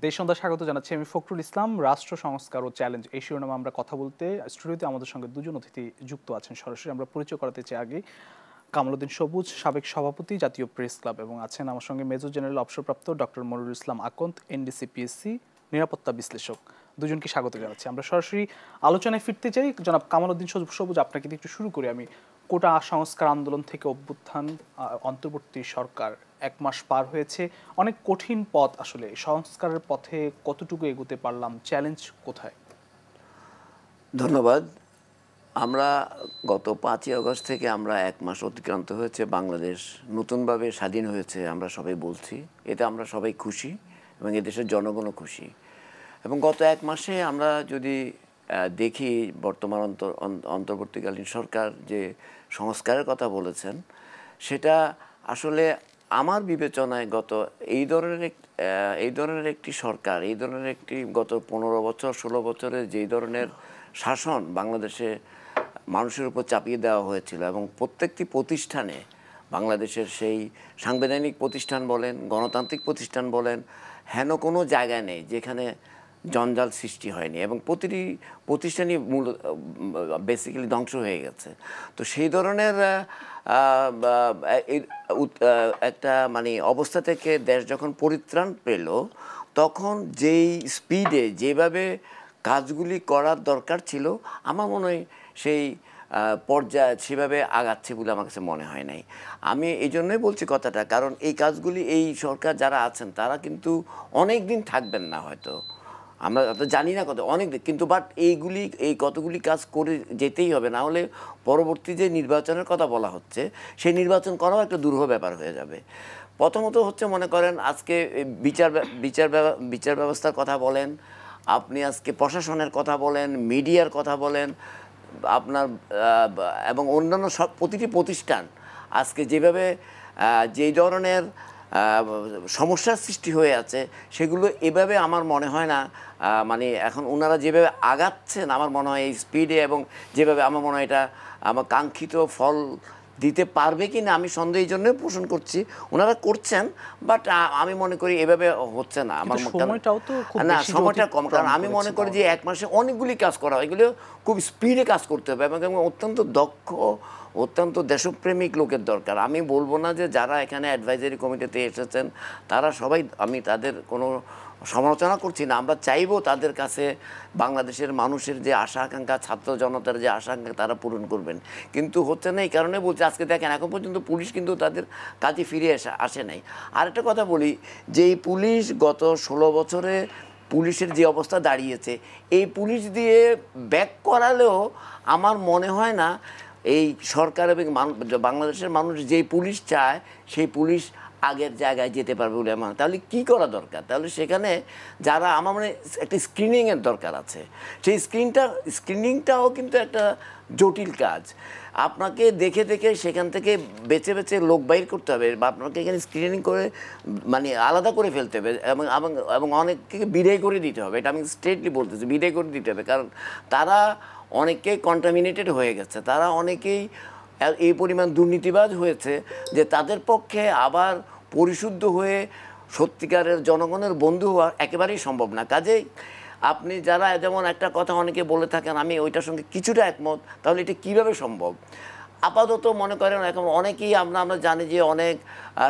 দেশ সন্ধ্যা স্বাগত জানাচ্ছি আমি ফখরুল ইসলাম। রাষ্ট্র সংস্কার ও চ্যালেঞ্জ এই শিরোনামে আমরা কথা বলতে স্টুডিওতে আমাদের সঙ্গে দুজন অতিথি যুক্ত আছেন সরাসরি। আমরা পরিচয় করাতে চাই আগে কামালউদ্দিন সবুজ, সাবেক সভাপতি, জাতীয় প্রেস ক্লাব, এবং আছেন আমার সঙ্গে মেজর জেনারেল অবসরপ্রাপ্ত ডক্টর মনিরুল ইসলাম আকন্দ, এনডিসি পিএসসি নিরাপত্তা বিশ্লেষক। দুজনকে স্বাগত জানাচ্ছি। আমরা সরাসরি আলোচনায় ফিরতে চাই। জনাব কামালউদ্দিন সবুজ, আপনাকে দিয়ে একটু শুরু করি আমি। কোটা সংস্কার আন্দোলন থেকে অভ্যুত্থান, অন্তর্বর্তী সরকার, 1 মাস পার হয়েছে, অনেক কঠিন পথ। আসলে সংস্কারের পথে কতটুকু এগোতে পারলাম, চ্যালেঞ্জ কোথায়? ধন্যবাদ। আমরা গত 5ই আগস্ট থেকে আমরা 1 মাস অতিক্রান্ত হয়েছে, বাংলাদেশ নতুনভাবে স্বাধীন হয়েছে আমরা সবাই বলছি। এতে আমরা সবাই খুশি এবং এদেশের জনগণও খুশি। এবং গত 1 মাসে আমরা যদি দেখি বর্তমান অন্তর্বর্তীকালীন সরকার যে সংস্কারের কথা বলেছেন, সেটা আসলে আমার বিবেচনায় এই ধরনের একটি সরকার, এই ধরনের একটি গত 15 বছর 16 বছরের যেই ধরনের শাসন বাংলাদেশে মানুষের উপর চাপিয়ে দেওয়া হয়েছিল, এবং প্রত্যেকটি প্রতিষ্ঠানে বাংলাদেশের সেই সাংবিধানিক প্রতিষ্ঠান বলেন, গণতান্ত্রিক প্রতিষ্ঠান বলেন, হেন কোনো জায়গায় নেই যেখানে জঞ্জাল সৃষ্টি হয়নি, এবং প্রতিটি প্রতিষ্ঠানই মূল বেসিক্যালি ধ্বংস হয়ে গেছে। তো সেই ধরনের একটা অবস্থা থেকে দেশ যখন পরিত্রাণ পেল, তখন যেই স্পিডে যেভাবে কাজগুলি করার দরকার ছিল, আমার মনে হয় সেই পর্যায়ে সেভাবে আগাচ্ছে বলে আমার কাছে মনে হয় নাই। আমি এই জন্যই বলছি কথাটা, কারণ এই কাজগুলি এই সরকার যারা আছেন তারা কিন্তু অনেক দিন থাকবেন না, হয়তো আমরা জানি না কত অনেক দিন, কিন্তু বাট এই কতগুলি কাজ করে যেতেই হবে, না হলে পরবর্তী যে নির্বাচনের কথা বলা হচ্ছে সেই নির্বাচন করাও একটা দুরূহ ব্যাপার হয়ে যাবে। প্রথমত হচ্ছে, মনে করেন আজকে বিচার ব্যবস্থার কথা বলেন, আপনি আজকে প্রশাসনের কথা বলেন, মিডিয়ার কথা বলেন, আপনার এবং অন্যান্য সব প্রতিটি প্রতিষ্ঠান আজকে যেভাবে যেই ধরনের সমস্যার সৃষ্টি হয়ে আছে, সেগুলো এভাবে আমার মনে হয় না, এখন ওনারা যেভাবে আগাচ্ছেন আমার মনে হয় এই স্পিডে, এবং যেভাবে আমার মনে হয় এটা আমার কাঙ্ক্ষিত ফল দিতে পারবে কি না আমি সন্দেহ এই জন্যই পোষণ করছি। ওনারা করছেন, বাট আমি মনে করি এভাবে হচ্ছে না। আমার সময়টা কম, কারণ আমি মনে করি যে 1 মাসে অনেকগুলি কাজ করা হয়, এগুলো খুব স্পিডে কাজ করতে হবে, এবং অত্যন্ত দক্ষ, অত্যন্ত দেশপ্রেমিক লোকের দরকার। আমি বলবো না যে যারা এখানে অ্যাডভাইজারি কমিটিতে এসেছেন তারা সবাই, আমি তাদের কোনো সমালোচনা করছি না, আমরা চাইবো তাদের কাছে বাংলাদেশের মানুষের যে আশা আকাঙ্ক্ষা, ছাত্র জনতার যে আশা আকাঙ্ক্ষা তারা পূরণ করবেন, কিন্তু হচ্ছে না। এই কারণে বলছি, আজকে দেখেন এখন পর্যন্ত পুলিশ কিন্তু তাদের কাজে ফিরে আসে নাই। আরেকটা কথা বলি, যে এই পুলিশ গত 16 বছরে পুলিশের যে অবস্থা দাঁড়িয়েছে, এই পুলিশ দিয়ে ব্যাক করালেও আমার মনে হয় না এই সরকার এবং বাংলাদেশের মানুষ যেই পুলিশ চায় সেই পুলিশ আগের জায়গায় যেতে পারবে বলে আমার। তাহলে কি করা দরকার? তাহলে সেখানে যারা, আমার মানে একটা স্ক্রিনিংয়ের দরকার আছে। সেই স্ক্রিনিংটাও কিন্তু একটা জটিল কাজ। আপনাকে দেখে দেখে সেখান থেকে বেছে বেছে লোক বাইর করতে হবে, বা আপনাকে এখানে স্ক্রিনিং করে আলাদা করে ফেলতে হবে, এবং অনেককে বিদায় করে দিতে হবে। এটা আমি স্ট্রেটলি বলতেছি, বিদায় করে দিতে হবে, কারণ তারা অনেকেই কন্টামিনেটেড হয়ে গেছে, তারা অনেকেই এই পরিমাণ দুর্নীতিবাজ হয়েছে যে তাদের পক্ষে আবার পরিশুদ্ধ হয়ে সত্যিকারের জনগণের বন্ধু হওয়া একেবারেই সম্ভব না। কাজেই আপনি যারা, যেমন একটা কথা অনেকে বলে থাকেন, আমি ওইটার সঙ্গে কিছুটা একমত, তাহলে এটা কীভাবে সম্ভব? আপাতত মনে করেন এখন অনেকেই আমরা জানি যে অনেক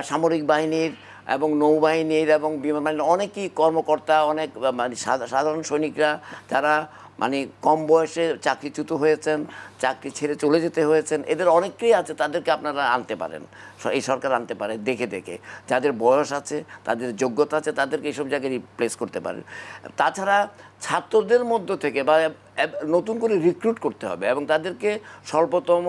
সামরিক বাহিনীর এবং নৌবাহিনীর এবং বিমান বাহিনীর অনেকেই কর্মকর্তা, অনেক সাধারণ সৈনিকরা যারা কম বয়সে চাকরিচ্যুত হয়েছেন, চাকরি ছেড়ে চলে যেতে হয়েছেন, এদের অনেকেই আছে, তাদেরকে আপনারা আনতে পারেন, এই সরকার আনতে পারে দেখে দেখে, যাদের বয়স আছে, তাদের যোগ্যতা আছে, তাদেরকে এইসব জায়গায় রিপ্লেস করতে পারেন। তাছাড়া ছাত্রদের মধ্য থেকে বা নতুন করে রিক্রুট করতে হবে, এবং তাদেরকে স্বল্পতম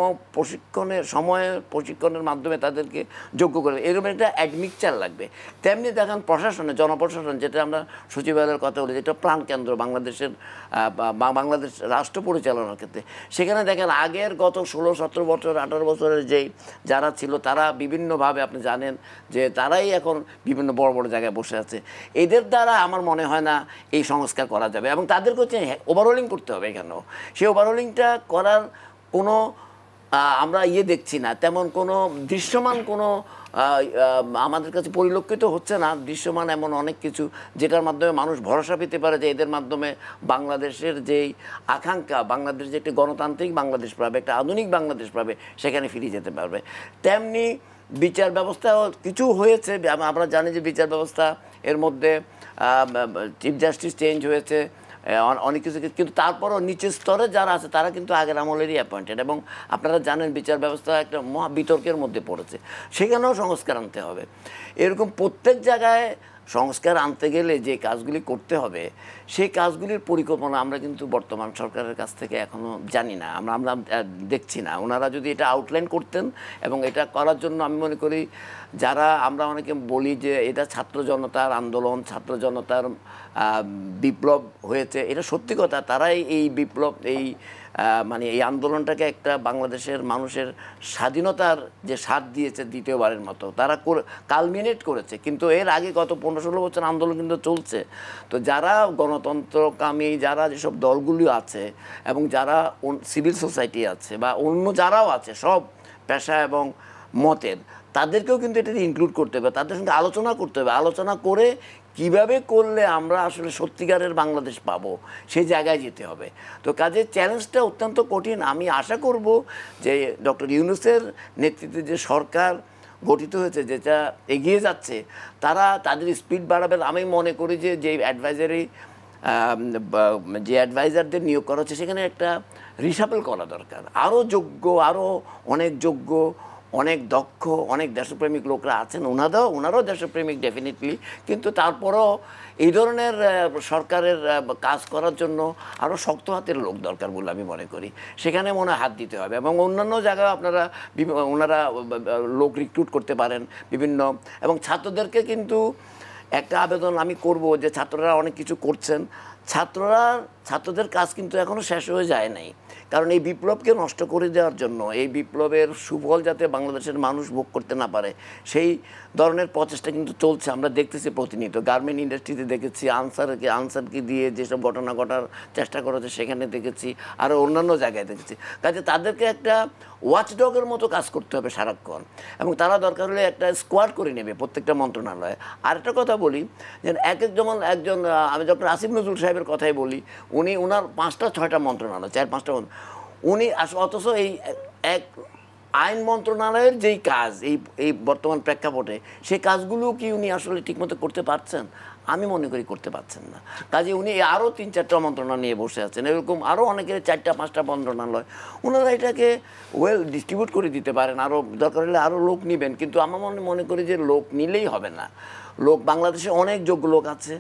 প্রশিক্ষণের মাধ্যমে তাদেরকে যোগ্য করে, এরকম একটা অ্যাডমিকচার লাগবে। তেমনি দেখেন প্রশাসনে, জনপ্রশাসন, যেটা আমরা সচিবালয়ের কথা বলি, যেটা প্রাণকেন্দ্র বাংলাদেশ রাষ্ট্র পরিচালনার ক্ষেত্রে, সেখানে দেখেন আগের গত 16, 17 বছর, 18 বছরের যেই যারা ছিল, তারা বিভিন্নভাবে, আপনি জানেন যে তারাই এখন বিভিন্ন বড় বড় জায়গায় বসে আছে। এদের দ্বারা আমার মনে হয় না এই সংস্কার করা যাবে, এবং তাদেরকে হচ্ছে ওভারহোলিং করতে হবে। এখানেও সেই ওভারহোলিংটা করার কোনো আমরা দেখছি না, তেমন কোনো দৃশ্যমান কোনো আমাদের কাছে পরিলক্ষিত হচ্ছে না। দৃশ্যমান এমন অনেক কিছু যেটার মাধ্যমে মানুষ ভরসা পেতে পারে যে এদের মাধ্যমে বাংলাদেশের যেই আকাঙ্ক্ষা, বাংলাদেশ যে একটি গণতান্ত্রিক বাংলাদেশ পাবে, একটা আধুনিক বাংলাদেশ পাবে, সেখানে ফিরে যেতে পারবে। তেমনি বিচার ব্যবস্থাও কিছু হয়েছে। আমরা জানি যে বিচার ব্যবস্থা এর মধ্যে চিফ জাস্টিস চেঞ্জ হয়েছে, অনেক কিছু, কিন্তু তারপরও নিচের স্তরে যারা আছে তারা কিন্তু আগের আমলেরই অ্যাপয়েন্টেড। এবং আপনারা জানেন বিচার ব্যবস্থা একটা মহা বিতর্কের মধ্যে পড়েছে, সেখানেও সংস্কার আনতে হবে। এরকম প্রত্যেক জায়গায় সংস্কার আনতে গেলে যে কাজগুলি করতে হবে, সেই কাজগুলির পরিকল্পনা আমরা কিন্তু বর্তমান সরকারের কাছ থেকে এখনও জানি না, আমরা দেখছি না। ওনারা যদি এটা আউটলাইন করতেন, এবং এটা করার জন্য আমি মনে করি যারা আমরা অনেকে বলি যে এটা ছাত্র জনতার আন্দোলন, ছাত্র জনতার বিপ্লব হয়েছে, এটা সত্যি কথা। তারাই এই বিপ্লব, এই মানে এই আন্দোলনটাকে একটা বাংলাদেশের মানুষের স্বাধীনতার যে স্বাদ দিয়েছে দ্বিতীয়বারের মতো, তারা কালমিনেট করেছে। কিন্তু এর আগে গত 15-16 বছর আন্দোলন কিন্তু চলছে। তো যারা গণতন্ত্রকামী, যারা যেসব দলগুলি আছে, এবং যারা সিভিল সোসাইটি আছে বা অন্য যারাও আছে, সব পেশা এবং মতের, তাদেরকেও কিন্তু এটাতে ইনক্লুড করতে হবে, তাদের সঙ্গে আলোচনা করতে হবে। আলোচনা করে কিভাবে করলে আমরা আসলে সত্যিকারের বাংলাদেশ পাবো, সেই জায়গায় যেতে হবে। তো কাজের চ্যালেঞ্জটা অত্যন্ত কঠিন। আমি আশা করব যে ডক্টর ইউনূসের নেতৃত্বে যে সরকার গঠিত হয়েছে, যেটা এগিয়ে যাচ্ছে, তারা তাদের স্পিড বাড়াবে। আমি মনে করি যে যে অ্যাডভাইজারদের নিয়োগ করা হচ্ছে, সেখানে একটা রিশাফেল করা দরকার। আরও যোগ্য, আরও অনেক যোগ্য, অনেক দক্ষ, অনেক দেশপ্রেমিক লোকরা আছেন। ওনারাও দেশপ্রেমিক ডেফিনেটলি, কিন্তু তারপরও এই ধরনের সরকারের কাজ করার জন্য আরও শক্ত হাতের লোক দরকার বলে আমি মনে করি। সেখানে মনে হাত দিতে হবে, এবং অন্যান্য জায়গায় ওনারা লোক রিক্রুট করতে পারেন বিভিন্ন। এবং ছাত্রদেরকে কিন্তু একটা আবেদন আমি করব যে ছাত্ররা অনেক কিছু করছেন, ছাত্রদের কাজ কিন্তু এখনও শেষ হয়ে যায় নাই। কারণ এই বিপ্লবকে নষ্ট করে দেওয়ার জন্য, এই বিপ্লবের সুফল যাতে বাংলাদেশের মানুষ ভোগ করতে না পারে, সেই ধরনের প্রচেষ্টা কিন্তু চলছে। আমরা দেখতেছি প্রতিনিয়ত, গার্মেন্ট ইন্ডাস্ট্রিতে দেখেছি, আনসারকে দিয়ে যেসব ঘটনা ঘটার চেষ্টা করা হচ্ছে সেখানে দেখেছি, আরও অন্যান্য জায়গায় দেখেছি। কাজে তাদেরকে একটা ওয়াচডগের মতো কাজ করতে হবে সারাক্ষণ, এবং তারা দরকার হলে একটা স্কোয়াড করে নেবে প্রত্যেকটা মন্ত্রণালয়ে। আর একটা কথা বলি, যে যেমন একজন, আমি ডক্টর আসিফ নজরুল সাহেবের কথাই বলি, ওনার 5-6টা মন্ত্রণালয়, 4-5টা উনি অথচ এই এক আইন মন্ত্রণালয়ের যেই কাজ এই বর্তমান প্রেক্ষাপটে, সেই কাজগুলো কি উনি আসলে ঠিকমতো করতে পারছেন? আমি মনে করি করতে পারছেন না। কাজে উনি আরও 3-4টা মন্ত্রণালয় নিয়ে বসে আছেন। এরকম আরও অনেকের 4-5টা মন্ত্রণালয়, ওনারা এটাকে ওয়েল ডিস্ট্রিবিউট করে দিতে পারেন। আরও দরকার হলে আরও লোক নেবেন, কিন্তু আমার মনে করি যে লোক নিলেই হবে না। বাংলাদেশে অনেক যোগ্য লোক আছে,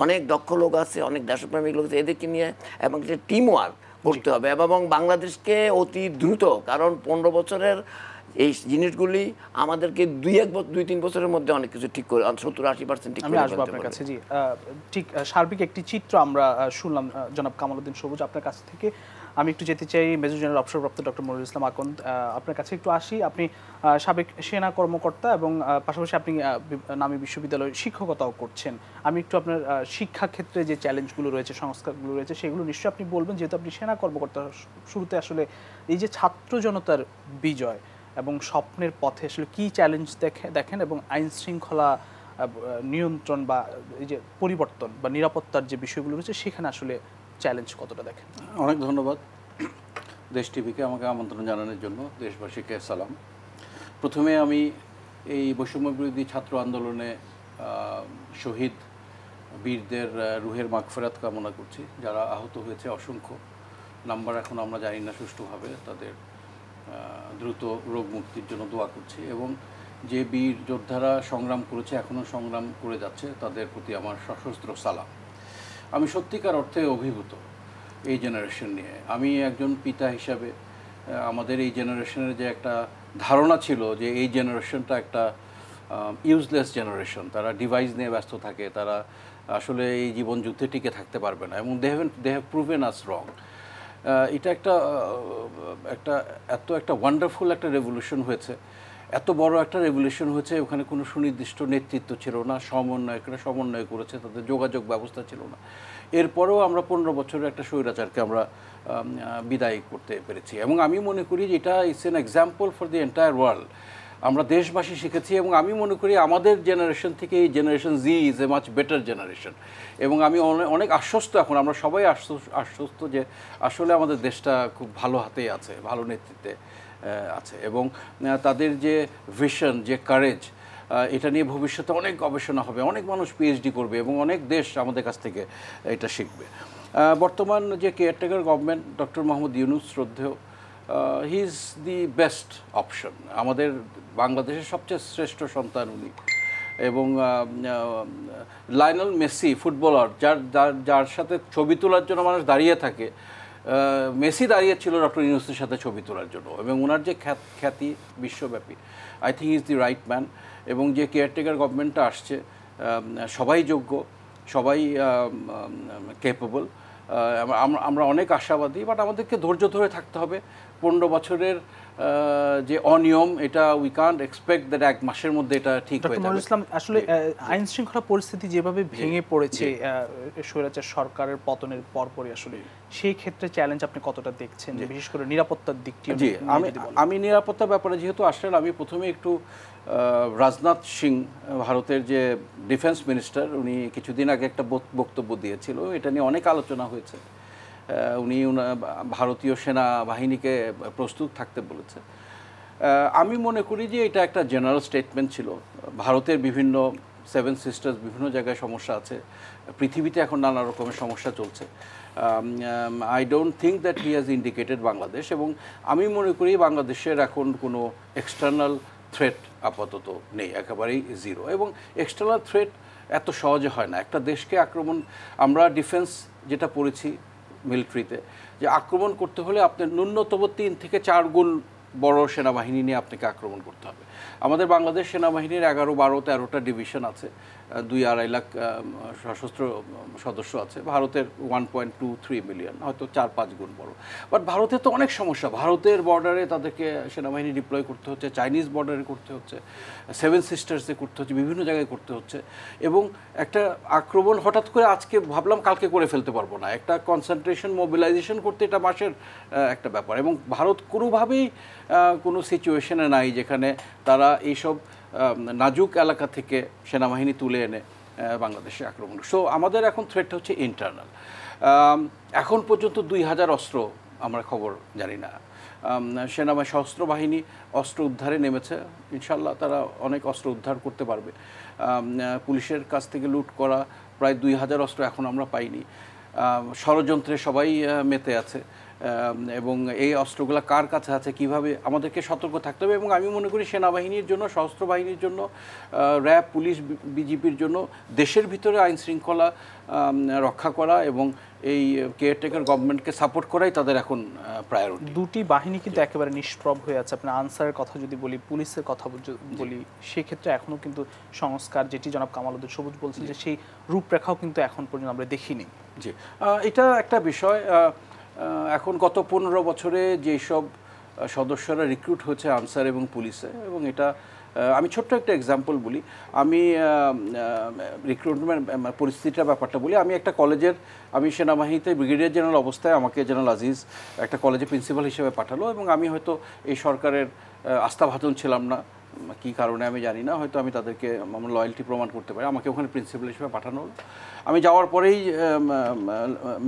অনেক দক্ষ লোক আছে, অনেক দেশপ্রেমিক লোক আছে, এদেরকে নিয়ে এবং একটা টিম ওয়ার্ক করতে হবে। এবং বাংলাদেশকে অতি দ্রুত, কারণ 15 বছরের এই জিনিসগুলি আমাদেরকে 2-3 বছরের মধ্যে অনেক কিছু ঠিক করে 70-80% ঠিক করে আমি আসবো আপনার কাছে। জি, ঠিক সার্বিক একটি চিত্র আমরা শুনলাম জনাব কামালউদ্দিন সবুজ আপনার কাছ থেকে। আমি একটু যেতে চাই মেজর জেনারেল অবসরপ্রাপ্ত ডক্টর মনিরুল ইসলাম আকন্দ, আপনার কাছে একটু আসি। আপনি সাবেক সেনা কর্মকর্তা, এবং পাশাপাশি আপনি নামী বিশ্ববিদ্যালয়ে শিক্ষকতাও করছেন। আমি একটু আপনার শিক্ষাক্ষেত্রে যে চ্যালেঞ্জগুলো রয়েছে, সংস্কারগুলো রয়েছে, সেগুলো নিশ্চয়ই আপনি বলবেন, যেহেতু আপনি সেনা কর্মকর্তা। শুরুতে আসলে এই যে ছাত্র জনতার বিজয় এবং স্বপ্নের পথে আসলে কী চ্যালেঞ্জ দেখেন, এবং আইন শৃঙ্খলা নিয়ন্ত্রণ বা এই যে পরিবর্তন বা নিরাপত্তার যে বিষয়গুলো রয়েছে, সেখানে আসলে চ্যালেঞ্জ কতটা দেখেন? অনেক ধন্যবাদ দেশ টিভিকে আমাকে আমন্ত্রণ জানানোর জন্য। দেশবাসীকে সালাম। প্রথমে আমি এই বৈষম্য বিরোধী ছাত্র আন্দোলনে শহীদ বীরদের রুহের মাগফিরাত কামনা করছি। যারা আহত হয়েছে অসংখ্য, নাম্বার এখন আমরা জানি না সুষ্ঠুভাবে, তাদের দ্রুত রোগ মুক্তির জন্য দোয়া করছি। এবং যে বীর যোদ্ধারা সংগ্রাম করেছে, এখনও সংগ্রাম করে যাচ্ছে, তাদের প্রতি আমার সশস্ত্র সালাম। আমি সত্যিকার অর্থে অভিভূত এই জেনারেশন নিয়ে। আমি একজন পিতা হিসাবে আমাদের এই জেনারেশনের যে একটা ধারণা ছিল যে এই জেনারেশনটা একটা ইউজলেস জেনারেশন, তারা ডিভাইস নিয়ে ব্যস্ত থাকে, তারা আসলে এই জীবন যুদ্ধে টিকে থাকতে পারবে না, এবং দে হ্যাভ প্রুভেন আস রং। এটা একটা ওয়ান্ডারফুল একটা রেভলিউশন হয়েছে, এত বড় একটা রেভলিউশন হয়েছে। ওখানে কোনো সুনির্দিষ্ট নেতৃত্ব ছিল না, সমন্বয়করা সমন্বয় করেছে, তাদের যোগাযোগ ব্যবস্থা ছিল না। এরপরেও আমরা 15 বছরের একটা স্বৈরাচারকে আমরা বিদায় করতে পেরেছি। এবং আমি মনে করি যে এটা it's an example for the entire world. আমরা দেশবাসী শিখেছি এবং আমি মনে করি আমাদের জেনারেশন থেকে এই generation G is a much better generation. এবং আমি অনেক আশ্বস্ত, এখন আমরা সবাই আশ্বস্ত যে আসলে আমাদের দেশটা খুব ভালো হাতেই আছে, ভালো নেতৃত্বে আছে। এবং তাদের যে ভিশন, যে কারেজ, এটা নিয়ে ভবিষ্যতে অনেক গবেষণা হবে, অনেক মানুষ পিএইচডি করবে এবং অনেক দেশ আমাদের কাছ থেকে এটা শিখবে। বর্তমান যে caretaker government, doctor Mohammad Yunus শ্রদ্ধেয়, he is the best option. আমাদের বাংলাদেশের সবচেয়ে শ্রেষ্ঠ সন্তান উনি। এবং লায়নেল মেসি ফুটবলার, যার সাথে ছবি তোলার জন্য মানুষ দাঁড়িয়ে থাকে, মেসি দাঁড়িয়েছিল ডক্টর ইউনূসের সাথে ছবি তোলার জন্য। এবং ওনার যে খ্যাতি বিশ্বব্যাপী, I think is the right man. এবং যে কেয়ারটেকার গভর্নমেন্টটা আসছে, সবাই যোগ্য, সবাই ক্যাপেবল। আমরা অনেক আশাবাদী, বাট আমাদেরকে ধৈর্য ধরে থাকতে হবে। 15 বছরের যে অনিয়ম, এটা উই কান্ট এক্সপেক্ট দ্যাট এক মাসের মধ্যে এটা ঠিক হয়ে যাবে। ইসলাম, আসলে আইন শৃঙ্খলা পরিস্থিতি যেভাবে ভেঙে পড়েছে স্বৈরাচার সরকারের পতনের পরপরই, আসলে সেই ক্ষেত্রে চ্যালেঞ্জ আপনি কতটা দেখছেন, বিশেষ করে নিরাপত্তার দিকটি? জি, আমি নিরাপত্তার ব্যাপারে যেহেতু আসলেন, আমি প্রথমে একটু রাজনাথ সিং, ভারতের যে ডিফেন্স মিনিস্টার, উনি কিছুদিন আগে একটা বক্তব্য দিয়েছিল, এটা নিয়ে অনেক আলোচনা হয়েছে। উনি ভারতীয় সেনাবাহিনীকে প্রস্তুত থাকতে বলেছে। আমি মনে করি যে এটা একটা জেনারেল স্টেটমেন্ট ছিল। ভারতের বিভিন্ন 7 সিস্টার্স, বিভিন্ন জায়গায় সমস্যা আছে, পৃথিবীতে এখন নানা রকমের সমস্যা চলছে। I don't think that he has indicated Bangladesh. এবং আমি মনে করি বাংলাদেশের এখন কোনো এক্সটার্নাল থ্রেট আপাতত নেই, একেবারেই জিরো। এবং এক্সটার্নাল থ্রেট এত সহজে হয় না। একটা দেশকে আক্রমণ, আমরা ডিফেন্স যেটা পড়েছি মিলিটারিতে, যে আক্রমণ করতে হলে আপনার ন্যূনতম 3 থেকে 4 গুণ বড় সেনাবাহিনী নিয়ে আপনাকে আক্রমণ করতে হবে। আমাদের বাংলাদেশ সেনাবাহিনীর 11, 12, 13টা ডিভিশন আছে, 2-2.5 লাখ সশস্ত্র সদস্য আছে। ভারতের 1.23 মিলিয়ন, হয়তো 4-5 গুণ বড়। বাট ভারতে তো অনেক সমস্যা। ভারতের বর্ডারে তাদেরকে সেনাবাহিনী ডিপ্লয় করতে হচ্ছে, চাইনিজ বর্ডারে করতে হচ্ছে, 7 সিস্টার্সে করতে হচ্ছে, বিভিন্ন জায়গায় করতে হচ্ছে। এবং একটা আক্রমণ হঠাৎ করে আজকে ভাবলাম কালকে করে ফেলতে পারবো না, একটা কনসেন্ট্রেশন, মোবিলাইজেশন করতে এটা মাসের একটা ব্যাপার। এবং ভারত কোনোভাবেই কোনো সিচুয়েশনে নাই যেখানে তারা এইসব নাজুক এলাকা থেকে সেনাবাহিনী তুলে এনে বাংলাদেশে আক্রমণ। সো আমাদের এখন থ্রেটটা হচ্ছে ইন্টারনাল। এখন পর্যন্ত 2000 অস্ত্র আমরা খবর জানি না। সেনাবাহিনী, সশস্ত্র বাহিনী অস্ত্র উদ্ধারে নেমেছে, ইনশাল্লাহ তারা অনেক অস্ত্র উদ্ধার করতে পারবে। পুলিশের কাছ থেকে লুট করা প্রায় 2000 অস্ত্র এখন আমরা পাইনি। ষড়যন্ত্রে সবাই মেতে আছে। এবং এই অস্ত্রগুলো কার কাছে আছে, কিভাবে, আমাদেরকে সতর্ক থাকতে হবে। এবং আমি মনে করি সেনাবাহিনীর জন্য, সশস্ত্র বাহিনীর জন্য, র্যাব, পুলিশ, বিজিবির জন্য দেশের ভিতরে আইন শৃঙ্খলা রক্ষা করা এবং এই কেয়ারটেকার গভর্নমেন্টকে সাপোর্ট করাই তাদের এখন প্রায়োরিটি। দুটি বাহিনী কিন্তু একেবারে নিষ্প্রভ হয়ে আছে। আপনার আনসারের কথা যদি বলি, পুলিশের কথা বলি, সেক্ষেত্রে এখনও কিন্তু সংস্কার, যেটি জনাব কামাল উদ্দিন সবুজ বলছেন, যে সেই রূপরেখাও কিন্তু এখন পর্যন্ত আমরা দেখিনি। জি, এটা একটা বিষয়। এখন গত 15 বছরে যেসব সদস্যরা রিক্রুট হয়েছে আনসার এবং পুলিশে, এবং এটা আমি ছোট্ট একটা এক্সাম্পল বলি, আমি রিক্রুটমেন্ট পরিস্থিতিটার ব্যাপারটা বলি। আমি একটা কলেজের, আমি সেনাবাহিনীতে ব্রিগেডিয়ার জেনারেল অবস্থায় আমাকে জেনারেল আজিজ একটা কলেজে প্রিন্সিপাল হিসেবে পাঠালো। এবং আমি হয়তো এই সরকারের আস্থাভাজন ছিলাম না, কী কারণে আমি জানি না, হয়তো আমি তাদেরকে আমার লয়্যালটি প্রমাণ করতে পারি, আমাকে ওখানে প্রিন্সিপাল হিসেবে পাঠানো হলো। আমি যাওয়ার পরেই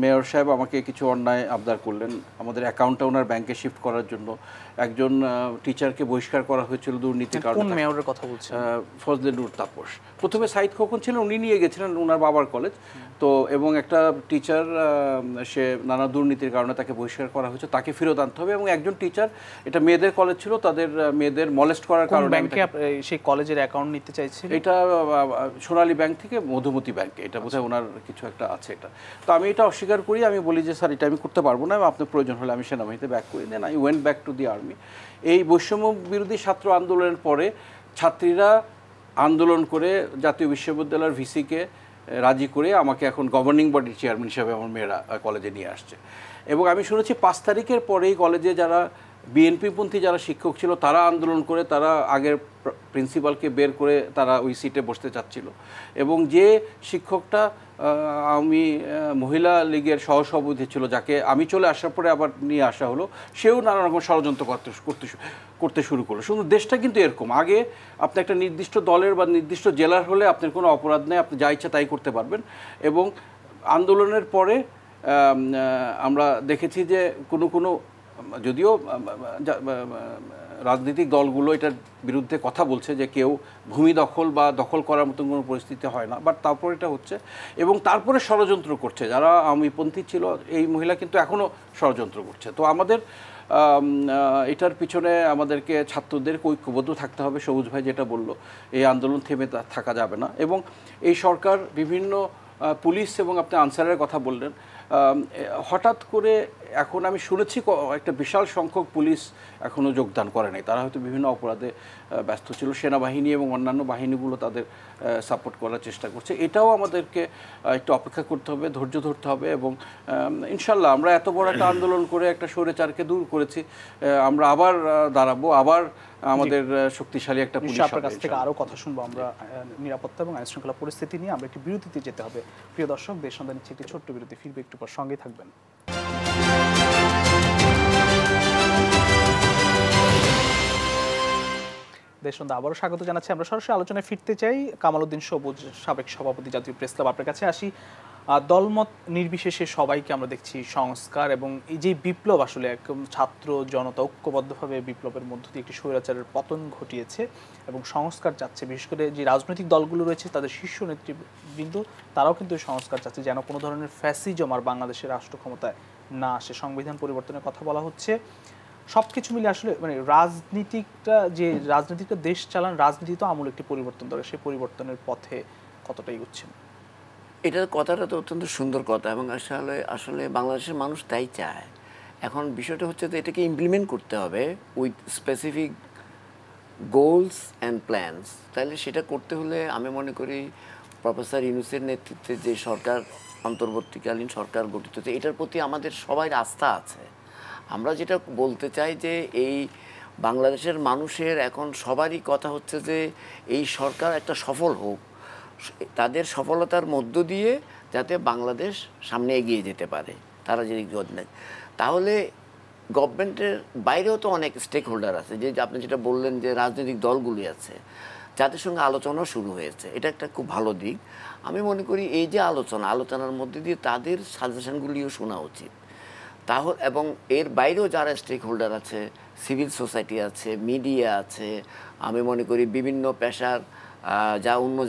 মেয়র সাহেব আমাকে কিছু অন্যায় আবদার করলেন। আমাদের অ্যাকাউন্টটা ওনার ব্যাংকে শিফট করার জন্য একজন টিচারকে বহিষ্কার করা হয়েছিল দুর্নীতির কারণে। কোন মেয়রের কথা বলছেন? ফজলে নূর তাপস। প্রথমে সাইদ খোকন ছিলেন, উনি নিয়ে গেছিলেন ওনার বাবার কলেজ তো, এবং একটা টিচার সে নানা দুর্নীতির কারণে তাকে বহিষ্কার করা হয়েছে, তাকে ফেরত আনতে হবে। এবং একজন টিচার, এটা মেয়েদের কলেজ ছিল, তাদের মেয়েদের মলেস্ট করার কারণে সেই কলেজের অ্যাকাউন্ট নিতে চাইছে। এটা সোনালী ব্যাংক থেকে মধুমতি ব্যাংকে, এটা বোধহয় ওনার কিছু একটা আছে এটা। তো আমি এটা অস্বীকার করি, আমি বলি যে স্যার এটা আমি করতে পারবো না, আপনার প্রয়োজন হলে আমি সেনাবাহিনীতে ব্যাক করি। Then I went back to the army. এই বৈষম্য বিরোধী ছাত্র আন্দোলনের পরে ছাত্রীরা আন্দোলন করে জাতীয় বিশ্ববিদ্যালয়ের ভিসিকে রাজি করে আমাকে এখন গভর্নিং বডির চেয়ারম্যান হিসাবে আমার মেয়েরা কলেজে নিয়ে আসছে। এবং আমি শুনেছি 5 তারিখের পরেই কলেজে যারা বিএনপিপন্থী যারা শিক্ষক ছিল তারা আন্দোলন করে, তারা আগের প্রিন্সিপালকে বের করে তারা ওই সিটে বসতে চাচ্ছিল, এবং যে শিক্ষকটা আমি মহিলা লীগের সহসভাপতি ছিল, যাকে আমি চলে আসার পরে আবার নিয়ে আসা হলো, সেও নানা রকম ষড়যন্ত্র করতে শুরু করলো। শুধু দেশটা কিন্তু এরকম, আগে আপনি একটা নির্দিষ্ট দলের বা নির্দিষ্ট জেলার হলে আপনার কোনো অপরাধ নেই, আপনি যা ইচ্ছা তাই করতে পারবেন। এবং আন্দোলনের পরে আমরা দেখেছি যে কোনো যদিও রাজনৈতিক দলগুলো এটার বিরুদ্ধে কথা বলছে যে কেউ ভূমি দখল বা দখল করার মতন কোনো পরিস্থিতি হয় না, বাট তারপর এটা হচ্ছে। এবং তারপরে ষড়যন্ত্র করছে যারা আওয়ামীপন্থী ছিল, এই মহিলা কিন্তু এখনও ষড়যন্ত্র করছে। তো আমাদের এটার পিছনে আমাদেরকে ছাত্রদেরকে ঐক্যবদ্ধ থাকতে হবে। সবুজ ভাই যেটা বললো, এই আন্দোলন থেমে থাকা যাবে না। এবং এই সরকার বিভিন্ন পুলিশ এবং আপনি আনসারের কথা বললেন, হঠাৎ করে এখন আমি শুনেছি একটা বিশাল সংখ্যক পুলিশ এখনও যোগদান করে নাই, তারা হয়তো বিভিন্ন অপরাধে ব্যস্ত ছিল। সেনাবাহিনী এবং অন্যান্য বাহিনীগুলো তাদের সাপোর্ট করার চেষ্টা করছে। এটাও আমাদেরকে একটু অপেক্ষা করতে হবে, ধৈর্য ধরতে হবে। এবং ইনশাল্লাহ আমরা এত বড় একটা আন্দোলন করে একটা স্বৈরাচারকে দূর করেছি, আমরা আবার দাঁড়াবো, আবার আমাদের শক্তিশালী একটা পুলিশ। আপনার কাছ থেকে আরও কথা শুনবো আমরা নিরাপত্তা এবং আইন শৃঙ্খলা পরিস্থিতি নিয়ে। আমরা একটি বিরতিতে যেতে হবে। প্রিয় দর্শক, দেশ সন্ধান নিচ্ছে একটি ছোট্ট বিরতি, ফিরবে একটু পর, সঙ্গেই থাকবেন। দেশ সন্ধ্যা আবারও স্বাগত জানাচ্ছি। আমরা সরাসরি আলোচনায় ফিরতে চাই। কামাল উদ্দিন সবুজ, সাবেক সভাপতি, জাতীয় প্রেস ক্লাব, আপনার কাছে আসি। দলমত নির্বিশেষে সবাইকে আমরা দেখছি সংস্কার এবং এই যে বিপ্লব, আসলে একদম ছাত্র জনতা ঐক্যবদ্ধভাবে বিপ্লবের মধ্য দিয়ে একটি স্বৈরাচারের পতন ঘটিয়েছে এবং সংস্কার চাচ্ছে। বিশেষ করে যে রাজনৈতিক দলগুলো রয়েছে তাদের শীর্ষ নেতৃবৃন্দ, তারাও কিন্তু সংস্কার চাচ্ছে, যেন কোনো ধরনের ফ্যাসিজম আর বাংলাদেশের রাষ্ট্র ক্ষমতায় না আসে। সংবিধান পরিবর্তনের কথা বলা হচ্ছে। সব কিছু মিলে আসলে মানে রাজনীতিকটা দেশ চালান, রাজনীতি তো আমূল একটি পরিবর্তন দরকার। সেই পরিবর্তনের পথে কতটাই উঠছেন? এটার কথাটা তো অত্যন্ত সুন্দর কথা, এবং আসলে বাংলাদেশের মানুষ তাই চায়। এখন বিষয়টা হচ্ছে যে এটাকে ইমপ্লিমেন্ট করতে হবে with specific goals and plans. তাহলে সেটা করতে হলে আমি মনে করি প্রফেসর ইউনূসের নেতৃত্বে যে সরকার, অন্তর্বর্তীকালীন সরকার গঠিত হচ্ছে, এটার প্রতি আমাদের সবাই আস্থা আছে। আমরা যেটা বলতে চাই যে এই বাংলাদেশের মানুষের এখন সবারই কথা হচ্ছে যে এই সরকার একটা সফল হোক, তাদের সফলতার মধ্য দিয়ে যাতে বাংলাদেশ সামনে এগিয়ে যেতে পারে। তারা যদি তাহলে গভর্নমেন্টের বাইরেও তো অনেক স্টেক হোল্ডার আছে, যে আপনি যেটা বললেন যে রাজনৈতিক দলগুলি আছে, যাদের সঙ্গে আলোচনা শুরু হয়েছে, এটা একটা খুব ভালো দিক। আমি মনে করি এই যে আলোচনার মধ্যে দিয়ে তাদের সাজেশনগুলিও শোনা উচিত। তাহলে এবং এর বাইরেও যারা স্টেক হোল্ডার আছে, সিভিল সোসাইটি আছে, মিডিয়া আছে, আমি মনে করি বিভিন্ন পেশার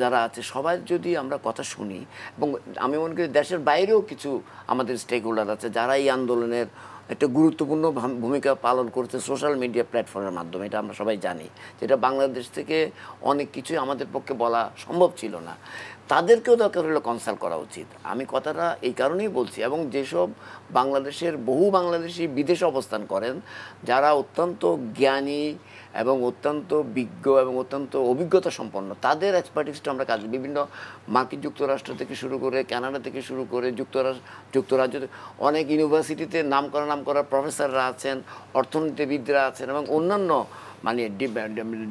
যারা আছে, সবাই যদি আমরা কথা শুনি, এবং আমি মনে করি দেশের বাইরেও কিছু আমাদের স্টেক হোল্ডার আছে যারা এই আন্দোলনের একটা গুরুত্বপূর্ণ ভূমিকা পালন করছে সোশ্যাল মিডিয়া প্ল্যাটফর্মের মাধ্যমে। এটা আমরা সবাই জানি, যেটা বাংলাদেশ থেকে অনেক কিছুই আমাদের পক্ষে বলা সম্ভব ছিল না। তাদেরকেও দরকার হলে কনসাল্ট করা উচিত। আমি কথাটা এই কারণেই বলছি। এবং যেসব বহু বাংলাদেশি বিদেশে অবস্থান করেন, যারা অত্যন্ত জ্ঞানী এবং অত্যন্ত বিজ্ঞ এবং অত্যন্ত অভিজ্ঞতা সম্পন্ন, তাদের এক্সপার্টিসটা আমরা বিভিন্ন মার্কিন যুক্তরাষ্ট্র থেকে শুরু করে, কানাডা থেকে শুরু করে, যুক্তরাজ্য অনেক ইউনিভার্সিটিতে নাম করা প্রফেসররা আছেন, অর্থনীতিবিদরা আছেন, এবং অন্যান্য মানে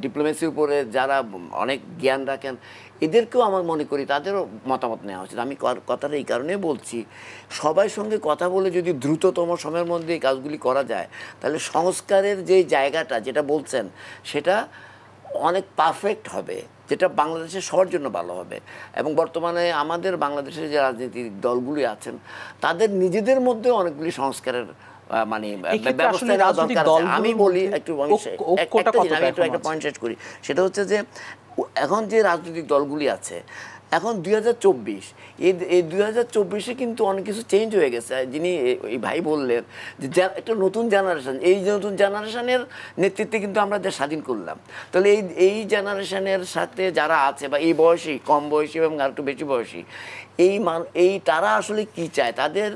ডিপ্লোমেসির উপরে যারা অনেক জ্ঞান রাখেন, এদেরকেও আমার মনে করি তাদেরও মতামত নেওয়া উচিত। আমি কথাটা এই কারণে বলছি, সবার সঙ্গে কথা বলে যদি দ্রুততম সময়ের মধ্যে এই কাজগুলি করা যায়, তাহলে সংস্কারের যে জায়গাটা যেটা বলছেন সেটা অনেক পারফেক্ট হবে, যেটা বাংলাদেশের সবার জন্য ভালো হবে। এবং বর্তমানে আমাদের বাংলাদেশের যে রাজনৈতিক দলগুলি আছেন, তাদের নিজেদের মধ্যে অনেকগুলি সংস্কারের মানে ব্যবস্থা নেওয়া দরকার। আমি বলি একটু একটা পয়েন্ট শেষ করি, সেটা হচ্ছে যে এখন যে রাজনৈতিক দলগুলি আছে, এখন 2024, এই 2024-এ কিন্তু অনেক কিছু চেঞ্জ হয়ে গেছে। যিনি এই ভাই বললেন যে একটা নতুন জেনারেশন, এই নতুন জেনারেশনের নেতৃত্বে কিন্তু আমরা দেশ স্বাধীন করলাম। তাহলে জেনারেশনের সাথে যারা আছে, বা এই বয়সী, কম বয়সী এবং আর একটু বেশি বয়সী, তারা আসলে কি চায়, তাদের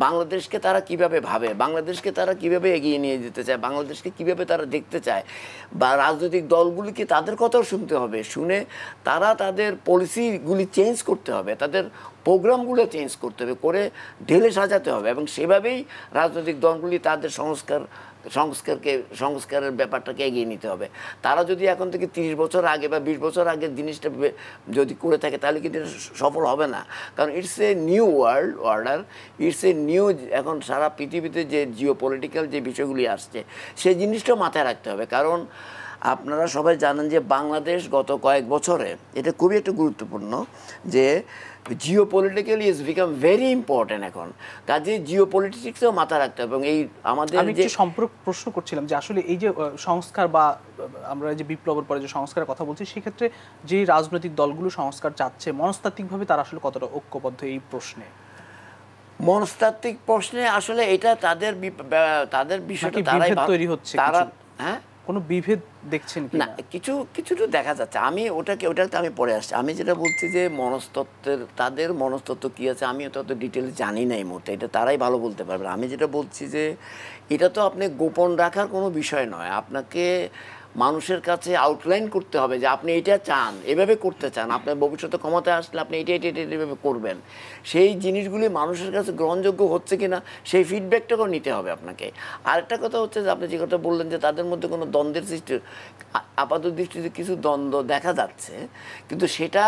বাংলাদেশকে তারা কিভাবে ভাবে, বাংলাদেশকে তারা কিভাবে এগিয়ে নিয়ে যেতে চায়, বাংলাদেশকে কিভাবে তারা দেখতে চায়, বা রাজনৈতিক দলগুলিকে তাদের কথাও শুনতে হবে। শুনে তারা তাদের পলিসিগুলি চেঞ্জ করতে হবে, তাদের প্রোগ্রামগুলো চেঞ্জ করতে হবে, করে ঢেলে সাজাতে হবে, এবং সেভাবেই রাজনৈতিক দলগুলি তাদের সংস্কার সংস্কারের ব্যাপারটাকে এগিয়ে নিতে হবে। তারা যদি এখন থেকে 30 বছর আগে বা 20 বছর আগে জিনিসটা যদি করে থাকে তাহলে কিন্তু সফল হবে না। কারণ it's a new world order, it's a new, এখন সারা পৃথিবীতে যে জিওপলিটিক্যাল যে বিষয়গুলি আসছে সেই জিনিসটাও মাথায় রাখতে হবে। কারণ আপনারা সবাই জানেন যে বাংলাদেশ গত কয়েক বছরে, এটা খুবই একটা গুরুত্বপূর্ণ, যে geopolitically is become very important এখন। কাজে জিওপলিটিক্সও মাথা রাখতে হবে। এবং এই আমাদের আমি যে সম্পর্ক প্রশ্ন করছিলাম যে আসলে এই যে সংস্কার বা আমরা যে বিপ্লবের পরে যে সংস্কারের কথা বলছি, সেক্ষেত্রে যে রাজনৈতিক দলগুলো সংস্কার চাচ্ছে মনস্তাত্ত্বিকভাবে তারা আসলে কতটা ঐক্যবদ্ধ এই প্রশ্নে? মনস্তাত্ত্বিক প্রশ্নে আসলে এটা তাদের বিষয়টা তারাই তৈরি হচ্ছে, তারা হ্যাঁ কোনো বিভেদ দেখছেন কি না? কিছু তো দেখা যাচ্ছে। আমি ওটাতে আমি পরে আসছি। আমি যেটা বলছি যে তাদের মনস্তত্ত্ব কী আছে আমি তত ডিটেলস জানি না এই মুহূর্তে, এটা তারাই ভালো বলতে পারবে। আমি যেটা বলছি যে এটা তো আপনি গোপন রাখার কোনো বিষয় নয়, আপনাকে মানুষের কাছে আউটলাইন করতে হবে যে আপনি এটা চান, এভাবে করতে চান, আপনার ভবিষ্যতে ক্ষমতায় আসলে আপনি এটা এভাবে করবেন। সেই জিনিসগুলি মানুষের কাছে গ্রহণযোগ্য হচ্ছে কিনা সেই ফিডব্যাকটাকেও নিতে হবে আপনাকে। আরেকটা কথা হচ্ছে যে আপনি যে কথা বললেন যে তাদের মধ্যে কোনো দ্বন্দ্বের সৃষ্টি, আপাত দৃষ্টিতে কিছু দ্বন্দ্ব দেখা যাচ্ছে, কিন্তু সেটা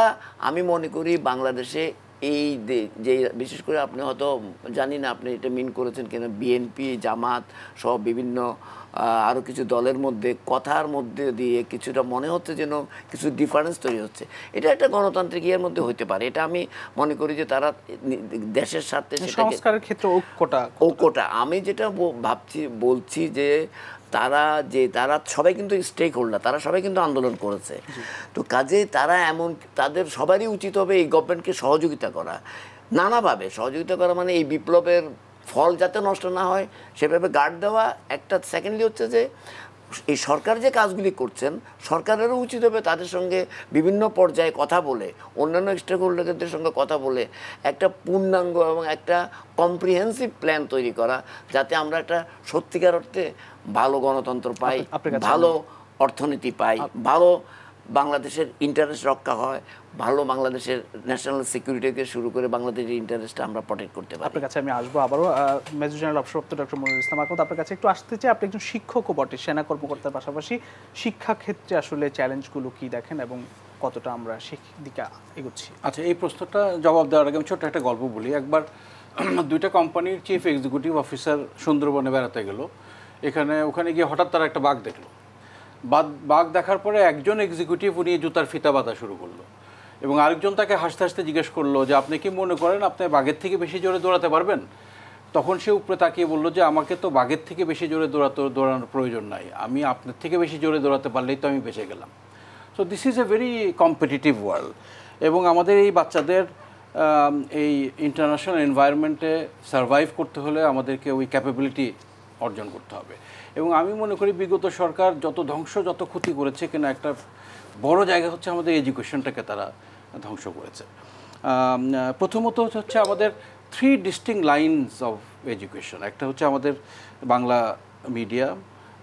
আমি মনে করি বাংলাদেশে এই যে বিশেষ করে আপনি হয়তো জানি না আপনি এটা মিন করেছেন কিনা, বিএনপি, জামাত সহ বিভিন্ন আরও কিছু দলের মধ্যে কথার মধ্যে দিয়ে কিছুটা মনে হচ্ছে যেন কিছু ডিফারেন্স তৈরি হচ্ছে। এটা একটা গণতান্ত্রিক ইয়ের মধ্যে হতে পারে। এটা আমি মনে করি যে তারা দেশের স্বার্থে সংস্কারের ক্ষেত্রে ঐক্যটা আমি যেটা বলছি যে তারা সবাই কিন্তু স্টেক হোল্ডার, তারা সবাই কিন্তু আন্দোলন করেছে। তো কাজে তারা তাদের সবারই উচিত হবে এই গভর্নমেন্টকে সহযোগিতা করা, নানাভাবে সহযোগিতা করা, মানে এই বিপ্লবের ফল যাতে নষ্ট না হয় সেভাবে গার্ড দেওয়া একটা। সেকেন্ডলি হচ্ছে যে এই সরকার যে কাজগুলি করছেন সরকারেরও উচিত হবে তাদের সঙ্গে বিভিন্ন পর্যায়ে কথা বলে, অন্যান্য স্টেক হোল্ডারদের সঙ্গে কথা বলে একটা পূর্ণাঙ্গ এবং একটা কম্প্রিহেন্সিভ প্ল্যান তৈরি করা, যাতে আমরা একটা সত্যিকার অর্থে ভালো গণতন্ত্র পাই, ভালো অর্থনীতি পাই, ভালো বাংলাদেশের ইন্টারেস্ট রক্ষা হয়, ভালো বাংলাদেশের ন্যাশনাল সিকিউরিটি থেকে শুরু করে বাংলাদেশের ইন্টারেস্টটা আমরা প্রটেক্ট করতে পারি। আপনার কাছে আমি আসবো আবারও। মেজর জেনারেল অবসরপ্রাপ্ত ডক্টর মনিরুল ইসলাম আহমদ, আপনার কাছে একটু আসতে চাই। আপনি একজন শিক্ষকও বটে, সেনা কর্মকর্তার পাশাপাশি শিক্ষা ক্ষেত্রে আসলে চ্যালেঞ্জগুলো কি দেখেন এবং কতটা আমরা দিকে এগোচ্ছি? আচ্ছা, এই প্রশ্নটা জবাব দেওয়ার আগে আমি ছোট্ট একটা গল্প বলি। একবার দুইটা কোম্পানির চিফ এক্সিকিউটিভ অফিসার সুন্দরবনে বেড়াতে গেল। ওখানে গিয়ে হঠাৎ তারা একটা বাঘ দেখলো। বাঘ দেখার পরে একজন এক্সিকিউটিভ উনি জুতার ফিতা বাঁধা শুরু করলো এবং আরেকজন তাকে হাসতে হাসতে জিজ্ঞেস করলো যে আপনি কি মনে করেন আপনি বাঘের থেকে বেশি জোরে দৌড়াতে পারবেন? তখন সে উপরে তাকিয়ে বললো যে আমাকে তো বাঘের থেকে বেশি জোরে দৌড়ানোর প্রয়োজন নাই, আমি আপনার থেকে বেশি জোরে দৌড়াতে পারলেই তো আমি বেঁচে গেলাম। So this is a very competitive world এবং আমাদের এই বাচ্চাদের এই ইন্টারন্যাশনাল এনভায়রনমেন্টে সারভাইভ করতে হলে আমাদেরকে ওই ক্যাপাবিলিটি অর্জন করতে হবে। এবং আমি মনে করি বিগত সরকার যত ক্ষতি করেছে কিনা একটা বড় জায়গা হচ্ছে আমাদের এডুকেশনটাকে তারা ধ্বংস করেছে। প্রথমত হচ্ছে আমাদের 3 ডিস্টিংক্ট লাইনস অফ এডুকেশন। একটা হচ্ছে আমাদের বাংলা মিডিয়াম,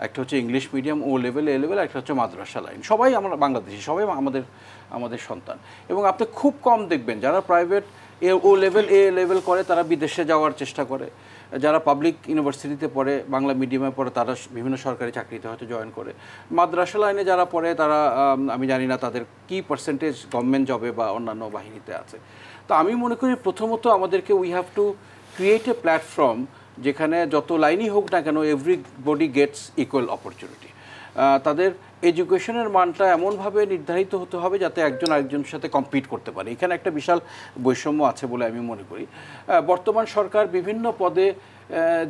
একটা হচ্ছে English medium O level, A level, একটা হচ্ছে মাদ্রাসা লাইন। সবাই আমরা বাংলাদেশি, সবাই আমাদের সন্তান। এবং আপনি খুব কম দেখবেন যারা private O level, A level করে তারা বিদেশে যাওয়ার চেষ্টা করে। যারা পাবলিক ইউনিভার্সিটিতে পড়ে, বাংলা মিডিয়ামে পড়ে, তারা বিভিন্ন সরকারি চাকরিতে হয়তো জয়েন করে। মাদ্রাসা লাইনে যারা পড়ে তারা আমি জানি না তাদের কি পার্সেন্টেজ গভর্নমেন্ট জবে বা অন্যান্য বাহিনীতে আছে। তো আমি মনে করি প্রথমত আমাদেরকে we have to create a platform যেখানে যত লাইনই হোক না কেন এভরিবডি গেটস ইকুয়াল অপরচুনিটি। তাদের এডুকেশনের মানটা এমনভাবে নির্ধারিত হতে হবে যাতে একজন আরেকজনের সাথে কম্পিট করতে পারে। এখানে একটা বিশাল বৈষম্য আছে বলে আমি মনে করি। বর্তমান সরকার বিভিন্ন পদে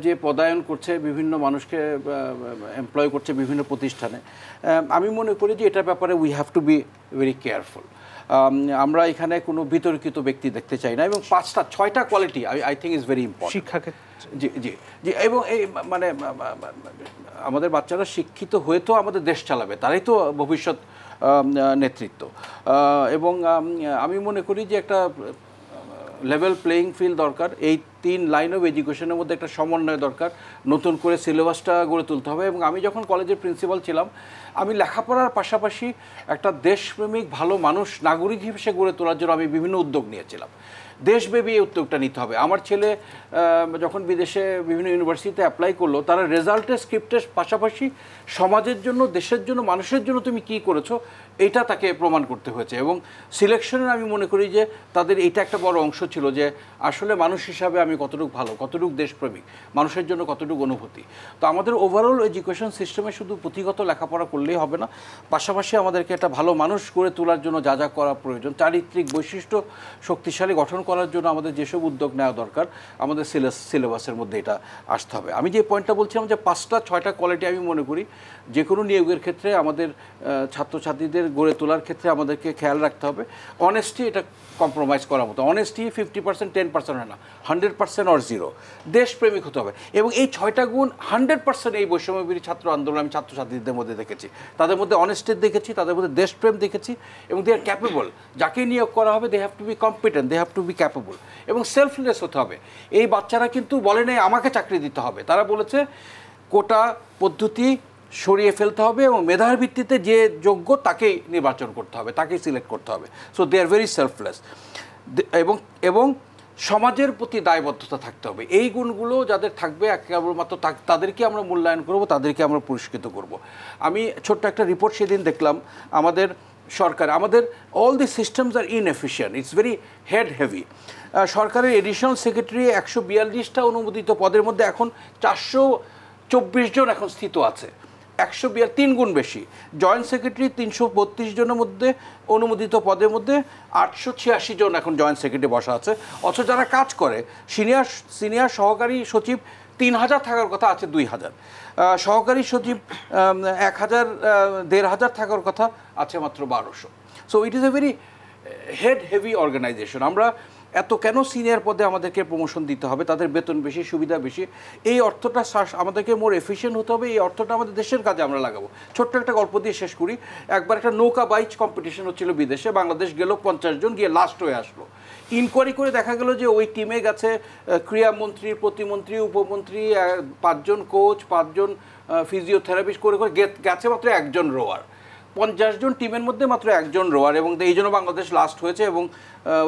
যে পদায়ন করছে, বিভিন্ন মানুষকে এমপ্লয় করছে বিভিন্ন প্রতিষ্ঠানে, আমি মনে করি যে এটার ব্যাপারে we have to be very careful. আমরা এখানে কোনো বিতর্কিত ব্যক্তি দেখতে চাই না এবং 5-6টা quality I think is very important শিক্ষাক্ষেত্রে। জি জি জি এবং এই মানে আমাদের বাচ্চারা শিক্ষিত হয়ে তো আমাদের দেশ চালাবে, তারাই তো ভবিষ্যৎ নেতৃত্ব। এবং আমি মনে করি যে একটা লেভেল প্লেয়িং ফিল্ড দরকার। এই 3 লাইন অফ এডুকেশনের মধ্যে একটা সমন্বয় দরকার। নতুন করে সিলেবাসটা গড়ে তুলতে হবে। এবং আমি যখন কলেজের প্রিন্সিপাল ছিলাম, আমি লেখাপড়ার পাশাপাশি একটা দেশপ্রেমিক ভালো মানুষ, নাগরিক হিসেবে গড়ে তোলার জন্য আমি বিভিন্ন উদ্যোগ নিয়েছিলাম। দেশব্যাপী এই উদ্যোগটা নিতে হবে। আমার ছেলে যখন বিদেশে বিভিন্ন ইউনিভার্সিটিতে অ্যাপ্লাই করলো, তারা রেজাল্টের স্ক্রিপ্টের পাশাপাশি সমাজের জন্য, দেশের জন্য, মানুষের জন্য তুমি কি করেছো এইটা তাকে প্রমাণ করতে হয়েছে। এবং সিলেকশনের আমি মনে করি যে তাদের এইটা একটা বড় অংশ ছিল যে আসলে মানুষ হিসাবে আমি কতটুকু ভালো, কতটুকু দেশপ্রেমিক, মানুষের জন্য কতটুকু অনুভূতি। তো আমাদের ওভারঅল এডুকেশন সিস্টেমে শুধু পুঁথিগত লেখাপড়া করলেই হবে না, পাশাপাশি আমাদেরকে একটা ভালো মানুষ গড়ে তোলার জন্য যা যা করা প্রয়োজন, চারিত্রিক বৈশিষ্ট্য শক্তিশালী গঠন করার জন্য আমাদের যেসব উদ্যোগ নেওয়া দরকার আমাদের সিলেবাসের মধ্যে এটা আসতে হবে। আমি যে পয়েন্টটা বলছিলাম যে 5-6টা কোয়ালিটি আমি মনে করি যে কোনো নিয়োগের ক্ষেত্রে আমাদের ছাত্রছাত্রীদের গড়ে তোলার ক্ষেত্রে আমাদেরকে খেয়াল রাখতে হবে। অনেস্টি, এটা কম্প্রোমাইজ করার মতো। অনেস্টি 50%, 10% হয় না, 100% অর 0। দেশপ্রেমিক হতে হবে এবং এই 6টা গুণ 100% এই বৈষম্যবিরোধী ছাত্র আন্দোলন আমি ছাত্রছাত্রীদের মধ্যে দেখেছি। তাদের মধ্যে অনেস্টি দেখেছি, তাদের মধ্যে দেশপ্রেম দেখেছি এবং দে আর ক্যাপেবল। যাকে নিয়োগ করা হবে they have to be competent, they have to be capable এবং সেলফলেস হতে হবে। এই বাচ্চারা কিন্তু বলে নাই আমাকে চাকরি দিতে হবে, তারা বলেছে কোটা পদ্ধতি সরিয়ে ফেলতে হবে এবং মেধার ভিত্তিতে যে যোগ্য তাকেই নির্বাচন করতে হবে, তাকেই সিলেক্ট করতে হবে। So they are very selfless এবং সমাজের প্রতি দায়বদ্ধতা থাকতে হবে। এই গুণগুলো যাদের থাকবে কেবলমাত্র তাদেরকে আমরা মূল্যায়ন করব, তাদেরকে আমরা পুরস্কৃত করব। আমি ছোট্ট একটা রিপোর্ট সেদিন দেখলাম, আমাদের সরকার, আমাদের all the systems are inefficient, it's very head heavy. সরকারের এডিশনাল সেক্রেটারি 142টা অনুমোদিত পদের মধ্যে এখন 424 জন এখন স্থিত আছে, 103 গুণ বেশি। জয়েন্ট সেক্রেটারি 332 জনের মধ্যে অনুমোদিত পদের মধ্যে 886 জন এখন জয়েন্ট সেক্রেটারি বসা আছে। অথচ যারা কাজ করে সিনিয়র সহকারী সচিব 3000 থাকার কথা আছে 2000, সহকারী সচিব 1000-1500 থাকার কথা আছে মাত্র 1200। So it is a very head heavy organisation. আমরা এত কেন সিনিয়র পদে আমাদেরকে প্রমোশন দিতে হবে, তাদের বেতন বেশি, সুবিধা বেশি? এই অর্থটা আমাদেরকে মোর এফিশিয়েন্ট হতে হবে, এই অর্থটা আমাদের দেশের কাজে আমরা লাগাবো। ছোট্ট একটা গল্প দিয়ে শেষ করি। একবার একটা নৌকা বাইচ কম্পিটিশন হচ্ছিল বিদেশে, বাংলাদেশ গেল 50 জন, গিয়ে লাস্ট হয়ে আসলো। ইনকোয়ারি করে দেখা গেল যে ওই টিমে গেছে ক্রীড়ামন্ত্রী, প্রতিমন্ত্রী, উপমন্ত্রী, 5 জন কোচ, 5 জন ফিজিওথেরাপিস্ট করে গেছে মাত্র 1 জন রোয়ার। 50 জন টিমের মধ্যে মাত্র 1 জন রোয়ার, এবং এই জন্য বাংলাদেশ লাস্ট হয়েছে এবং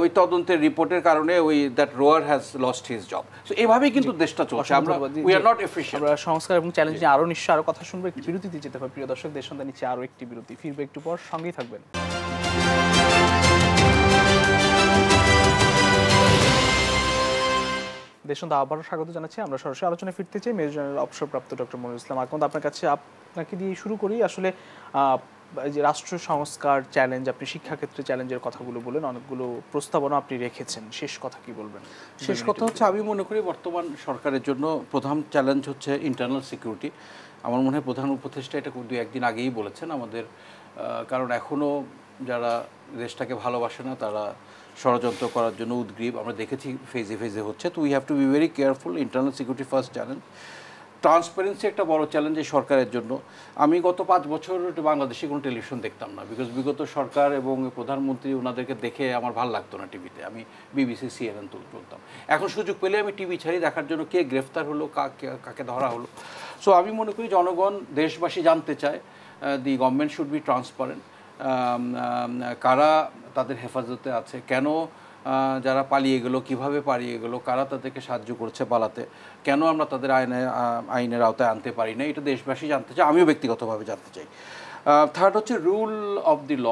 ওই তদন্তের রিপোর্টের কারণে ওই দ্যাট রোয়ার has lost his job. So এইভাবেই কিন্তু দেশটা চলছে, আমরা উই আর নট এফিশিয়েন্ট। আমরা সংস্কার এবং চ্যালেঞ্জ নিয়ে আরও নিশ্চয় আরও কথা শুনবো, একটি বিরতিতে যেতে হবে। প্রিয় দর্শক, দেশ সন্ধ্যা নিচ্ছে আরও একটি বিরতি, ফিরবে একটু পর, সঙ্গেই থাকবেন। দেশ সন্ধ্যা আবারও স্বাগত জানাচ্ছি। আমরা সরাসরি আলোচনায় ফিরতে চাই। মেজর জেনারেল অবসরপ্রাপ্ত ডক্টর মনিরুল ইসলাম আকন্দ, আপনার কাছে আপনাকে দিয়ে শুরু করি। আসলে যে রাষ্ট্র সংস্কার চ্যালেঞ্জ, আপনি শিক্ষাক্ষেত্রে চ্যালেঞ্জের কথাগুলো বলেন, অনেকগুলো প্রস্তাবনা আপনি রেখেছেন, শেষ কথা কি বলবেন? শেষ কথা হচ্ছে, আমি মনে করি বর্তমান সরকারের জন্য প্রধান চ্যালেঞ্জ হচ্ছে ইন্টারনাল সিকিউরিটি। আমার মনে হয় প্রধান উপদেষ্টা এটা 2-1 দিন আগেই বলেছেন আমাদের, কারণ এখনও যারা দেশটাকে ভালোবাসে না তারা ষড়যন্ত্র করার জন্য উদ্গ্রীব, আমরা দেখেছি ফেজে ফেজে হচ্ছে। তো we have to be very careful. Internal security first challenge. Transparency একটা বড় চ্যালেঞ্জ এই সরকারের জন্য। আমি গত 5 বছর বাংলাদেশে কোনো টেলিভিশন দেখতাম না, বিকজ বিগত সরকার এবং প্রধানমন্ত্রী ওনাদেরকে দেখে আমার ভালো লাগতো না টিভিতে। আমি BBC, CNN চলতাম। এখন সুযোগ পেলে আমি টিভি ছাড়ি দেখার জন্য কে গ্রেফতার হলো, কাকে ধরা হলো। সো আমি মনে করি জনগণ, দেশবাসী জানতে চায় the government should be transparent. কারা তাদের হেফাজতে আছে, কেন যারা পালিয়ে গেলো, কিভাবে পালিয়ে গেলো, কারা তাদেরকে সাহায্য করছে পালাতে, কেন আমরা তাদের আইনের আওতায় আনতে পারি না, এটা দেশবাসী জানতে চাই, আমিও ব্যক্তিগতভাবে জানতে চাই। থার্ড হচ্ছে রুল অফ দি ল।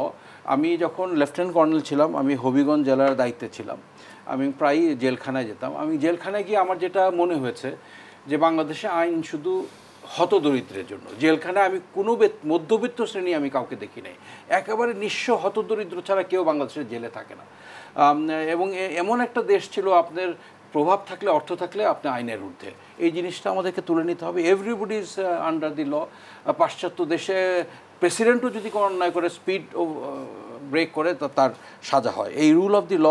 আমি যখন লেফটেন্যান্ট কর্নেল ছিলাম, আমি হবিগঞ্জ জেলার দায়িত্বে ছিলাম, আমি প্রায়ই জেলখানায় যেতাম। আমি জেলখানায় গিয়ে আমার যেটা মনে হয়েছে যে বাংলাদেশে আইন শুধু হতদরিদ্রের জন্য। জেলখানায় আমি কোনো মধ্যবিত্ত শ্রেণী আমি কাউকে দেখি নাই, একেবারে নিঃস্ব হতদরিদ্র ছাড়া কেউ বাংলাদেশের জেলে থাকে না। এবং এমন একটা দেশ ছিল, আপনার প্রভাব থাকলে, অর্থ থাকলে আপনি আইনের ঊর্ধ্বে। এই জিনিসটা আমাদেরকে তুলে নিতে হবে। এভরিবডি ইজ আন্ডার দি ল। পাশ্চাত্য দেশে প্রেসিডেন্টও যদি কোনো অন্যায় করে, স্পিড ব্রেক করে, তার সাজা হয়। এই রুল অফ দি ল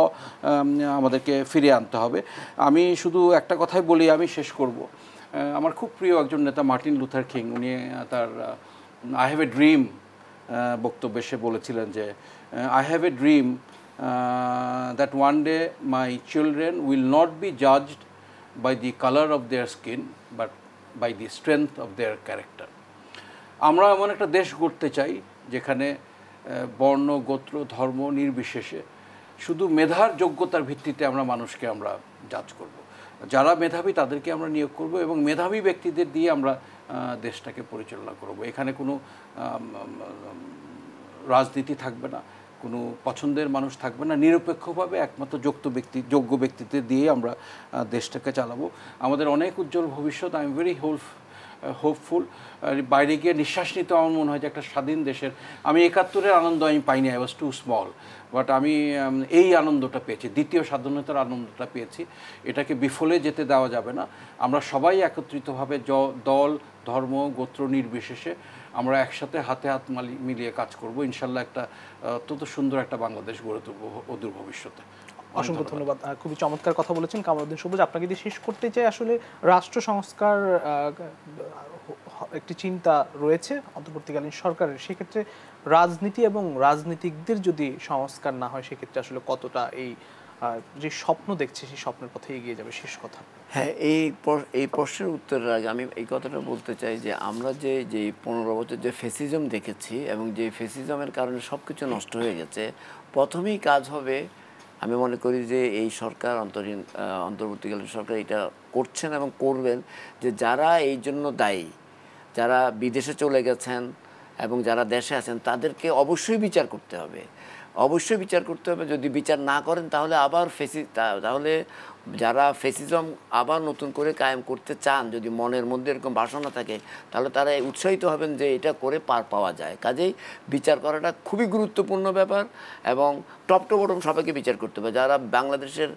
আমাদেরকে ফিরিয়ে আনতে হবে। আমি শুধু একটা কথাই বলি, আমি শেষ করব। আমার খুব প্রিয় একজন নেতা মার্টিন লুথার কিং, উনি তার আই হ্যাভ এ ড্রিম বক্তব্যে সে বলেছিলেন যে I have a dream that one day my children will not be judged by the color of their skin but by the strength of their character. আমরা এমন একটা দেশ গড়তে চাই যেখানে বর্ণ, গোত্র, ধর্ম নির্বিশেষে শুধু মেধার যোগ্যতার ভিত্তিতে আমরা মানুষকে আমরা জাজ করব। যারা মেধাবী তাদেরকে আমরা নিয়োগ করব এবং মেধাবী ব্যক্তিদের দিয়ে আমরা দেশটাকে পরিচালনা করব। এখানে কোনো রাজনীতি থাকবে না, কোনো পছন্দের মানুষ থাকবে না, নিরপেক্ষভাবে একমাত্র যোগ্য ব্যক্তিদের দিয়ে আমরা দেশটাকে চালাবো। আমাদের অনেক উজ্জ্বল ভবিষ্যৎ। I am very hopeful. বাইরে গিয়ে নিঃশ্বাস নিতে আমার মনে হয় যে একটা স্বাধীন দেশের, আমি ৭১-এর আনন্দ আমি পাইনি, I was too small, but আমি এই আনন্দটা পেয়েছি, দ্বিতীয় স্বাধীনতার আনন্দটা পেয়েছি। এটাকে বিফলে যেতে দেওয়া যাবে না। আমরা সবাই একত্রিতভাবে দল, ধর্ম, গোত্র নির্বিশেষে আমরা একসাথে হাতে হাত মিলিয়ে কাজ করব। ইনশাল্লাহ একটা অত্যন্ত সুন্দর একটা বাংলাদেশ গড়ে তুলব অদূর ভবিষ্যতে। অসংখ্য ধন্যবাদ। খুবই চমৎকার কথা বলেছেন কামালউদ্দিন সবুজ। আপনাকে যদি শেষ করতে চাই, আসলে রাষ্ট্র সংস্কার একটি চিন্তা রয়েছে অন্তর্বর্তীকালীন সরকারের, সেক্ষেত্রে রাজনীতি এবং রাজনীতিকদের যদি সংস্কার না হয় সেক্ষেত্রে আসলে কতটা এই যে স্বপ্ন দেখছে সেই স্বপ্নের পথে এগিয়ে যাবে? শেষ কথা। হ্যাঁ, এই প্রশ্নের উত্তরের আগে আমি এই কথাটা বলতে চাই যে আমরা যে 15 বছর যে ফেসিজম দেখেছি এবং যে ফেসিজমের কারণে সব কিছু নষ্ট হয়ে গেছে, প্রথমেই কাজ হবে, আমি মনে করি যে এই সরকার অন্তর্বর্তীকালীন সরকার এটা করছেন এবং করবেন, যে যারা এই জন্য দায়ী, যারা বিদেশে চলে গেছেন এবং যারা দেশে আছেন তাদেরকে অবশ্যই বিচার করতে হবে, অবশ্যই বিচার করতে হবে। যদি বিচার না করেন তাহলে আবার তাহলে যারা ফেসিজম আবার নতুন করে কায়েম করতে চান, যদি মনের মধ্যে এরকম বাসনা থাকে, তাহলে তারা উৎসাহিত হবেন যে এটা করে পার পাওয়া যায়। কাজেই বিচার করাটা খুবই গুরুত্বপূর্ণ ব্যাপার এবং টপ টু বটম সবাইকে বিচার করতে হবে। যারা বাংলাদেশের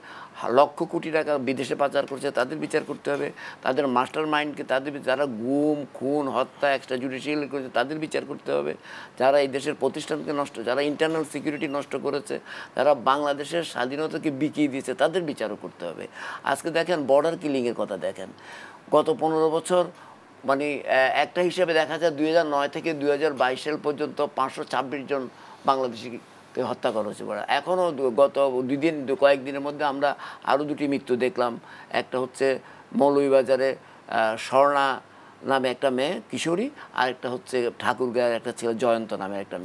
লক্ষ কোটি টাকা বিদেশে পাচার করছে তাদের বিচার করতে হবে, তাদের মাস্টার মাইন্ডকে, যারা গুম, খুন, হত্যা, এক্সট্রা জুডিশিয়াল করেছে তাদের বিচার করতে হবে, যারা এই দেশের প্রতিষ্ঠানকে যারা ইন্টারনাল সিকিউরিটি নষ্ট করেছে, যারা বাংলাদেশের স্বাধীনতাকে বিকিয়ে দিয়েছে তাদের বিচারও করতে হবে। আজকে দেখেন বর্ডার কিলিংয়ের কথা দেখেন, গত 15 বছর মানে একটা হিসেবে দেখা যায় 2009 থেকে 2022 সাল পর্যন্ত 526 জন বাংলাদেশিকে হত্যা করা হয়েছে। এখনও গত কয়েকদিনের মধ্যে আমরা আরও 2টি মৃত্যু দেখলাম। একটা হচ্ছে মৌলভীবাজারে স্বর্ণা নামে একটা মেয়ে কিশোরী, আর একটা হচ্ছে ঠাকুরগাঁয়ের একটা ছেলে জয়ন্ত নামে একটা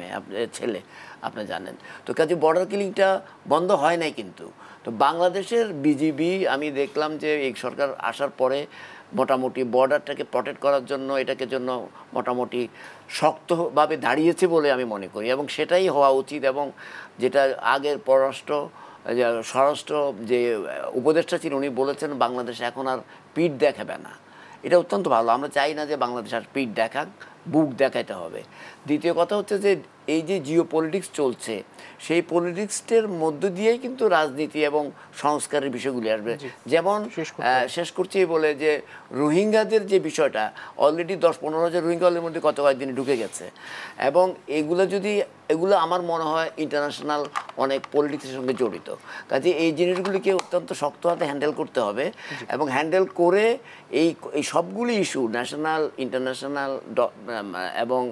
ছেলে, আপনি জানেন। তো কাজে বর্ডার কিলিংটা বন্ধ হয় নাই। কিন্তু তো বাংলাদেশের বিজিবি আমি দেখলাম যে এই সরকার আসার পরে মোটামুটি বর্ডারটাকে প্রটেক্ট করার জন্য এটাকে জন্য মোটামুটি শক্তভাবে দাঁড়িয়েছে বলে আমি মনে করি এবং সেটাই হওয়া উচিত। এবং যেটা আগের স্বরাষ্ট্র যে উপদেষ্টা ছিল উনি বলেছেন বাংলাদেশ এখন আর পিঠ দেখাবে না, এটা অত্যন্ত ভালো। আমরা চাই না যে বাংলাদেশ আর পিঠ দেখাক, বুক দেখাইতে হবে। দ্বিতীয় কথা হচ্ছে যে এই যে জিও পলিটিক্স চলছে, সেই পলিটিক্সের মধ্য দিয়েই কিন্তু রাজনীতি এবং সংস্কারের বিষয়গুলি আসবে। যেমন শেষ করছি বলে যে রোহিঙ্গাদের যে বিষয়টা, অলরেডি 10-15 হাজার রোহিঙ্গা মধ্যে গত কয়েকদিনে ঢুকে গেছে এবং এগুলো আমার মনে হয় ইন্টারন্যাশনাল অনেক পলিটিক্সের সঙ্গে জড়িত। কাজে এই জিনিসগুলিকে অত্যন্ত শক্ত হাতে হ্যান্ডেল করতে হবে এবং হ্যান্ডেল করে এই সবগুলি ইস্যু ন্যাশনাল, ইন্টারন্যাশনাল এবং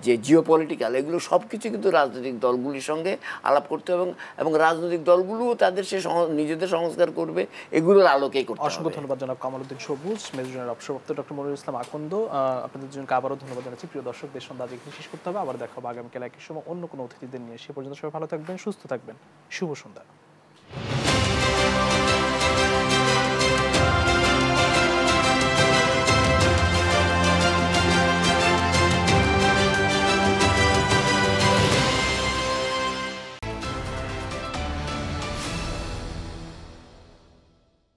যে জিও পলিটিক্যাল, এগুলো সব কিছু কিন্তু রাজনৈতিক দলগুলির সঙ্গে আলাপ করতে হবে এবং রাজনৈতিক দলগুলোও তাদের নিজেদের সংস্কার করবে, এগুলোর আলোকেই করতে হবে। অসংখ্য ধন্যবাদ জনাব কামালউদ্দিন সবুজ, মেজর জেনারেল অবসরপ্রাপ্ত ডক্টর মনিরুল ইসলাম আকন্দ। আপনাদের দুজনকে আবারও ধন্যবাদ জানাচ্ছি। প্রিয় দর্শক, দেশ সন্ধ্যা আজ এখানে শেষ করতে হবে। আবার দেখা হবে আগামীকাল একই সময় অন্য কোনো অতিথিদের নিয়ে। সে পর্যন্ত সবাই ভালো থাকবেন, সুস্থ থাকবেন। শুভ সন্ধ্যা।